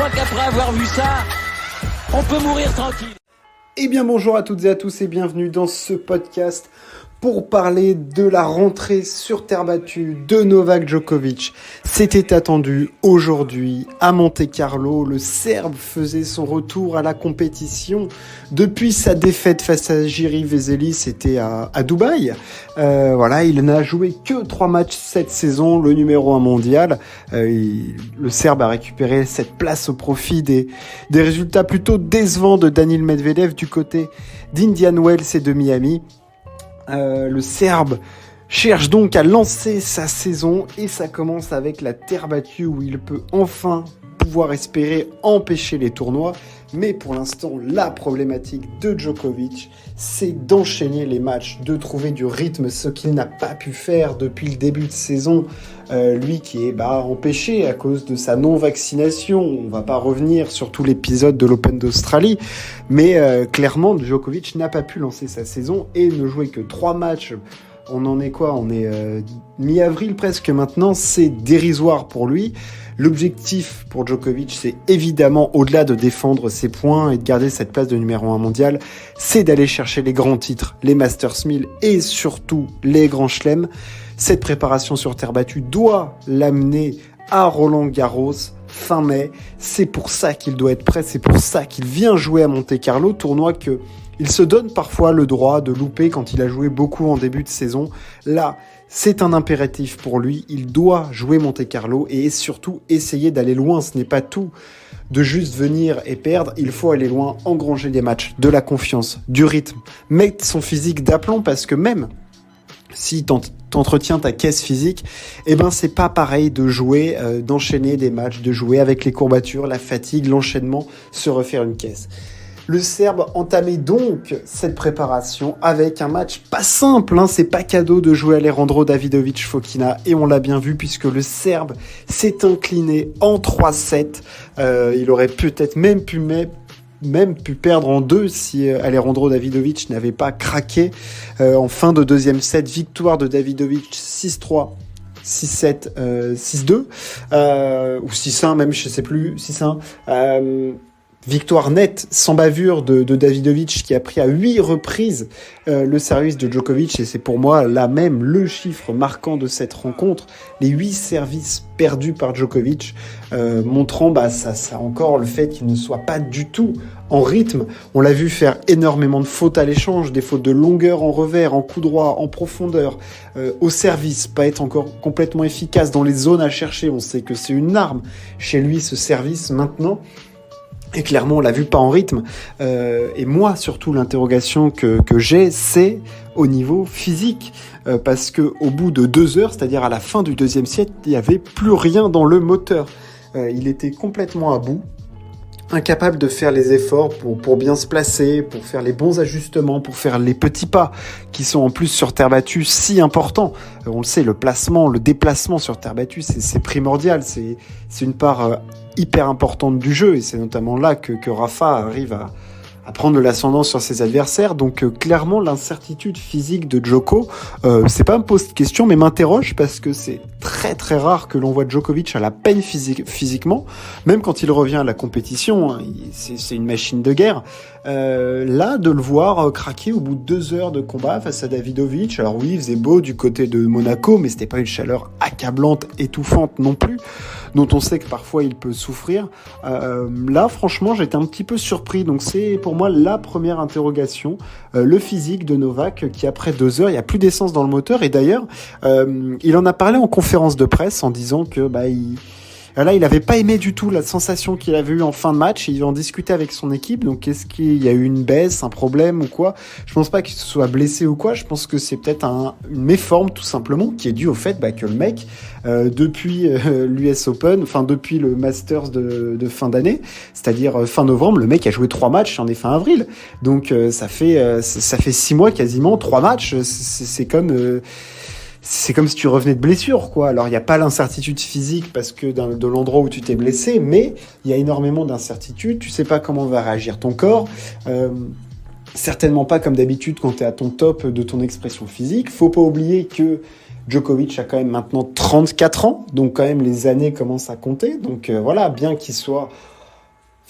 crois qu'après avoir vu ça, on peut mourir tranquille. Eh bien bonjour à toutes et à tous et bienvenue dans ce podcast pour parler de la rentrée sur terre battue de Novak Djokovic. C'était attendu aujourd'hui à Monte-Carlo. Le Serbe faisait son retour à la compétition depuis sa défaite face à Jiří Veselý. C'était à Dubaï. Il n'a joué que 3 matchs cette saison, le numéro 1 mondial. Le Serbe a récupéré cette place au profit des résultats plutôt décevants de Daniil Medvedev du côté d'Indian Wells et de Miami. Le Serbe cherche donc à lancer sa saison et ça commence avec la terre battue où il peut enfin pouvoir espérer empêcher les tournois. Mais pour l'instant, la problématique de Djokovic, c'est d'enchaîner les matchs, de trouver du rythme, ce qu'il n'a pas pu faire depuis le début de saison. Lui qui est empêché à cause de sa non-vaccination. On va pas revenir sur tout l'épisode de l'Open d'Australie, mais clairement, Djokovic n'a pas pu lancer sa saison et ne jouer que 3 matchs. On en est quoi ? On est mi-avril presque maintenant, c'est dérisoire pour lui. L'objectif pour Djokovic, c'est évidemment, au-delà de défendre ses points et de garder cette place de numéro 1 mondial, c'est d'aller chercher les grands titres, les Masters 1000 et surtout les grands chelems. Cette préparation sur terre battue doit l'amener à Roland-Garros fin mai. C'est pour ça qu'il doit être prêt, c'est pour ça qu'il vient jouer à Monte-Carlo, tournoi que il se donne parfois le droit de louper quand il a joué beaucoup en début de saison. Là, c'est un impératif pour lui. Il doit jouer Monte-Carlo et surtout essayer d'aller loin. Ce n'est pas tout de juste venir et perdre. Il faut aller loin, engranger des matchs, de la confiance, du rythme, mettre son physique d'aplomb parce que même si t'entretiens ta caisse physique, c'est pas pareil de jouer, d'enchaîner des matchs, de jouer avec les courbatures, la fatigue, l'enchaînement, se refaire une caisse. Le Serbe entamait donc cette préparation avec un match pas simple, c'est pas cadeau de jouer Alejandro Davidovich Fokina et on l'a bien vu puisque le Serbe s'est incliné en 3-7. Il aurait peut-être même pu perdre en 2 si Alejandro Davidovich n'avait pas craqué en fin de deuxième set. Victoire de Davidovich 6-3. 6-7, 6-2, ou 6-1 même, je sais plus, 6-1. Victoire nette, sans bavure de Davidovich qui a pris à 8 reprises le service de Djokovic et c'est pour moi là même le chiffre marquant de cette rencontre, les 8 services perdus par Djokovic, montrant ça encore le fait qu'il ne soit pas du tout en rythme. On l'a vu faire énormément de fautes à l'échange, des fautes de longueur en revers, en coup droit, en profondeur, au service, pas être encore complètement efficace dans les zones à chercher. On sait que c'est une arme chez lui ce service maintenant. Et clairement, on l'a vu pas en rythme. Et moi, surtout, l'interrogation que j'ai, c'est au niveau physique. Parce que au bout de 2 heures, c'est-à-dire à la fin du deuxième set, il n'y avait plus rien dans le moteur. Il était complètement à bout, incapable de faire les efforts pour bien se placer, pour faire les bons ajustements, pour faire les petits pas qui sont en plus sur terre battue si importants. On le sait, le placement, le déplacement sur terre battue, c'est primordial. C'est une part hyper importante du jeu et c'est notamment là que Rafa arrive à prendre de l'ascendant sur ses adversaires. Donc clairement, l'incertitude physique de Djoko, c'est pas me pose de question, mais m'interroge parce que c'est très très rare que l'on voit Djokovic à la peine physiquement, même quand il revient à la compétition, c'est une machine de guerre. Là, de le voir craquer au bout de 2 heures de combat face à Davidovich, alors oui, il faisait beau du côté de Monaco, mais c'était pas une chaleur accablante, étouffante non plus, dont on sait que parfois il peut souffrir. Là, franchement, j'étais un petit peu surpris, donc c'est pour moi la première interrogation, le physique de Novak, qui après 2 heures, il n'y a plus d'essence dans le moteur, et d'ailleurs, il en a parlé en conférence de presse en disant que là, il n'avait pas aimé du tout la sensation qu'il avait eue en fin de match. Il en discutait avec son équipe. Donc, est-ce qu'il y a eu une baisse, un problème ou quoi ? Je pense pas qu'il se soit blessé ou quoi. Je pense que c'est peut-être une méforme, tout simplement, qui est due au fait que le mec, depuis l'US Open, enfin depuis le Masters de fin d'année, c'est-à-dire fin novembre, le mec a joué 3 matchs en est fin avril. Donc, ça fait 6 mois quasiment, 3 matchs. C'est comme si tu revenais de blessure, quoi. Alors, il n'y a pas l'incertitude physique parce que de l'endroit où tu t'es blessé, mais il y a énormément d'incertitudes. Tu sais pas comment va réagir ton corps. Certainement pas comme d'habitude quand tu es à ton top de ton expression physique. Faut pas oublier que Djokovic a quand même maintenant 34 ans, donc quand même les années commencent à compter. Donc voilà, bien qu'il soit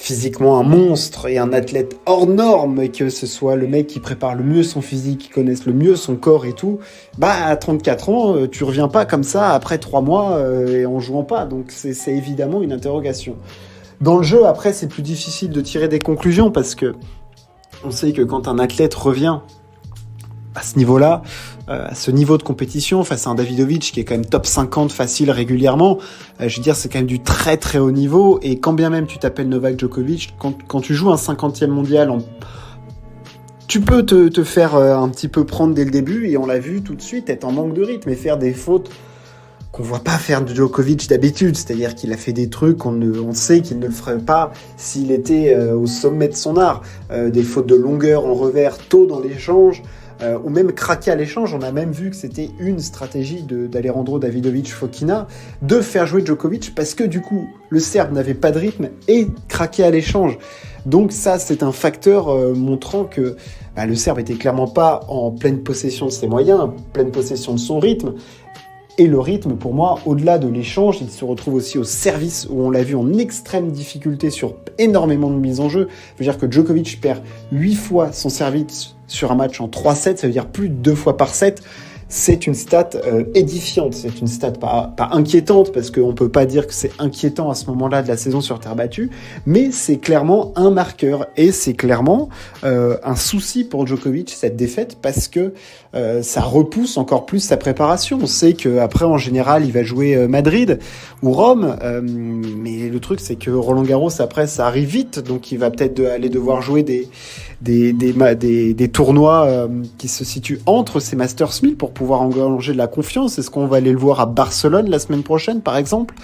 physiquement un monstre et un athlète hors norme, et que ce soit le mec qui prépare le mieux son physique, qui connaisse le mieux son corps et tout, à 34 ans, tu reviens pas comme ça après 3 mois et en jouant pas. Donc c'est évidemment une interrogation. Dans le jeu, après, c'est plus difficile de tirer des conclusions parce que on sait que quand un athlète revient à ce niveau-là, à ce niveau de compétition, face à un Davidovich qui est quand même top 50 facile régulièrement, je veux dire, c'est quand même du très très haut niveau, et quand bien même tu t'appelles Novak Djokovic, quand tu joues un 50e mondial, tu peux te faire un petit peu prendre dès le début, et on l'a vu tout de suite, être en manque de rythme et faire des fautes qu'on voit pas faire de Djokovic d'habitude, c'est-à-dire qu'il a fait des trucs on sait qu'il ne le ferait pas s'il était au sommet de son art, des fautes de longueur en revers tôt dans l'échange, ou même craquer à l'échange. On a même vu que c'était une stratégie d'Alejandro Davidovich Fokina de faire jouer Djokovic parce que du coup le Serbe n'avait pas de rythme et craquait à l'échange. Donc ça, c'est un facteur montrant que le Serbe était clairement pas en pleine possession de ses moyens, en pleine possession de son rythme. Et le rythme, pour moi, au-delà de l'échange, il se retrouve aussi au service, où on l'a vu en extrême difficulté sur énormément de mises en jeu. Je veux dire que Djokovic perd 8 fois son service sur un match en 3 sets, ça veut dire plus de 2 fois par set. C'est une stat édifiante, c'est une stat pas inquiétante, parce qu'on peut pas dire que c'est inquiétant à ce moment-là de la saison sur terre battue, mais c'est clairement un marqueur, et c'est clairement un souci pour Djokovic, cette défaite, parce que ça repousse encore plus sa préparation. On sait qu'après, en général, il va jouer Madrid ou Rome, mais le truc, c'est que Roland-Garros, après, ça arrive vite, donc il va peut-être aller devoir jouer des tournois qui se situent entre ces Masters 1000 pour pouvoir engranger de la confiance. Est-ce qu'on va aller le voir à Barcelone la semaine prochaine, par exemple ?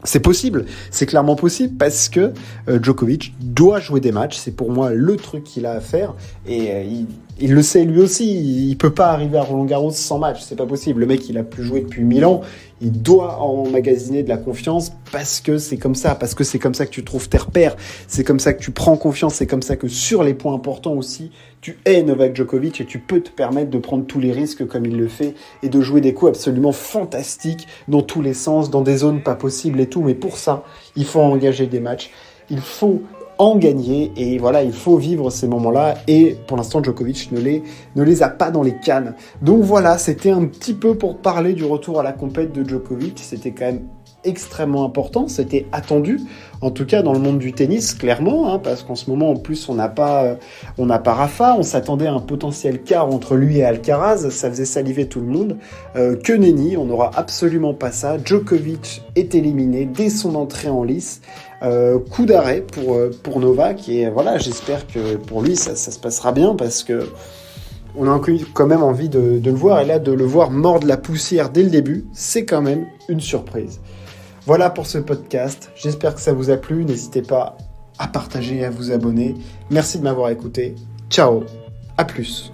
C'est possible, c'est clairement possible, parce que Djokovic doit jouer des matchs. C'est pour moi le truc qu'il a à faire, et il le sait lui aussi. Il peut pas arriver à Roland-Garros sans match, c'est pas possible. Le mec, il a plus joué depuis 1000 ans, il doit emmagasiner de la confiance, parce que c'est comme ça que tu trouves tes repères, c'est comme ça que tu prends confiance, c'est comme ça que sur les points importants aussi, tu es Novak Djokovic, et tu peux te permettre de prendre tous les risques comme il le fait, et de jouer des coups absolument fantastiques dans tous les sens, dans des zones pas possibles et tout. Mais pour ça, il faut engager des matchs, il faut en gagner, et voilà, il faut vivre ces moments-là, et pour l'instant Djokovic ne les a pas dans les cannes. Donc voilà, c'était un petit peu pour parler du retour à la compète de Djokovic. C'était quand même extrêmement important, c'était attendu, en tout cas dans le monde du tennis, clairement, parce qu'en ce moment, en plus, on n'a pas Rafa, on s'attendait à un potentiel quart entre lui et Alcaraz, ça faisait saliver tout le monde, que nenni, on n'aura absolument pas ça. Djokovic est éliminé dès son entrée en lice, coup d'arrêt pour Novak, et voilà, j'espère que pour lui, ça se passera bien, parce que on a quand même envie de le voir, et là, de le voir mordre la poussière dès le début, c'est quand même une surprise. Voilà pour ce podcast, j'espère que ça vous a plu, n'hésitez pas à partager et à vous abonner. Merci de m'avoir écouté, ciao, à plus.